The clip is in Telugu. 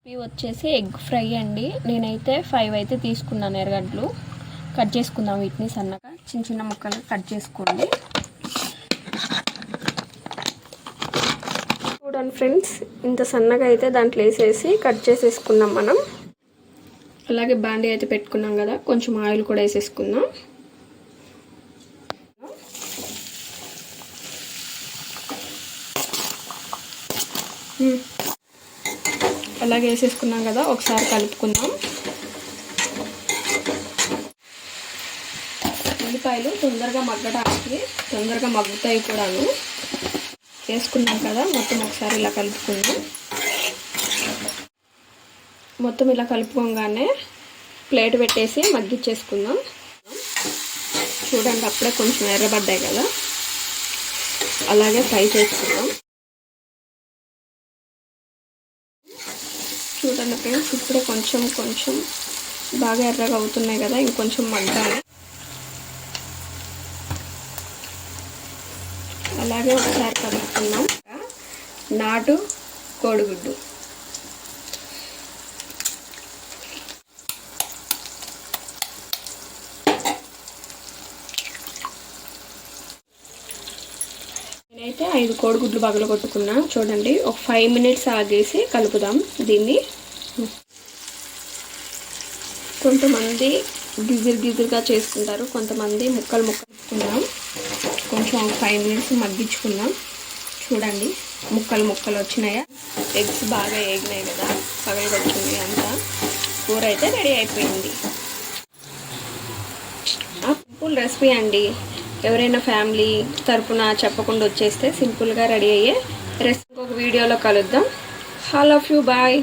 ఇవి వచ్చేసి ఎగ్ ఫ్రై అండి. నేనైతే 5 అయితే తీసుకున్నాను ఎర్రగడ్డలు. కట్ చేసుకుందాం వీటిని సన్నగా చిన్న చిన్న ముక్కలు కట్ చేసుకోండి. చూడండి ఫ్రెండ్స్, ఇంత సన్నగా అయితే దాంట్లో వేసేసి కట్ చేసేసుకున్నాం మనం. అలాగే బాండీ అయితే పెట్టుకున్నాం కదా, కొంచెం ఆయిల్ కూడా వేసేసుకుందాం. అలాగే వేసేసుకున్నాం కదా, ఒకసారి కలుపుకుందాం. ఉల్లిపాయలు తొందరగా మగ్గడానికి తొందరగా మగ్గుతాయి కూడాను. వేసుకున్నాం కదా, మొత్తం ఒకసారి ఇలా కలుపుకుందాం. మొత్తం ఇలా కలుపుకోగానే ప్లేట్ పెట్టేసి మగ్గిచ్చేసుకుందాం. చూడండి, అప్పుడే కొంచెం ఎర్రబడ్డాయి కదా, అలాగే ఫ్రై చేసుకుందాం. చూడండి ఫ్రెండ్స్, ఇప్పుడే కొంచెం కొంచెం బాగా ఎర్రగా అవుతున్నాయి కదా, ఇంకొంచెం మగ్గాలి. అలాగే ఒకసారి కలుపుకున్నాం. నాటు కోడిగుడ్డు నేనైతే 5 కోడిగుడ్లు పగలగొట్టుకున్నా. చూడండి, ఒక 5 మినిట్స్ ఆగేసి కలుపుదాం దీన్ని. కొంతమంది గిజురుగా చేసుకుంటారు, కొంతమంది ముక్కలు ముక్కలుకుందాం. కొంచెం 5 మినిట్స్ మగ్గించుకుందాం. చూడండి, ముక్కలు వచ్చినాయా, ఎగ్స్ బాగా వేగినాయి కదా, పగలగొట్టుకున్నాయి అంతా. కూర అయితే రెడీ అయిపోయింది. సింపుల్ రెసిపీ అండి. ఎవరైనా ఫ్యామిలీ తరపున చెప్పకుండా వచ్చేస్తే సింపుల్గా రెడీ అయ్యే రెసిపీ. ఒక వీడియోలో కలుద్దాం. All of you, bye.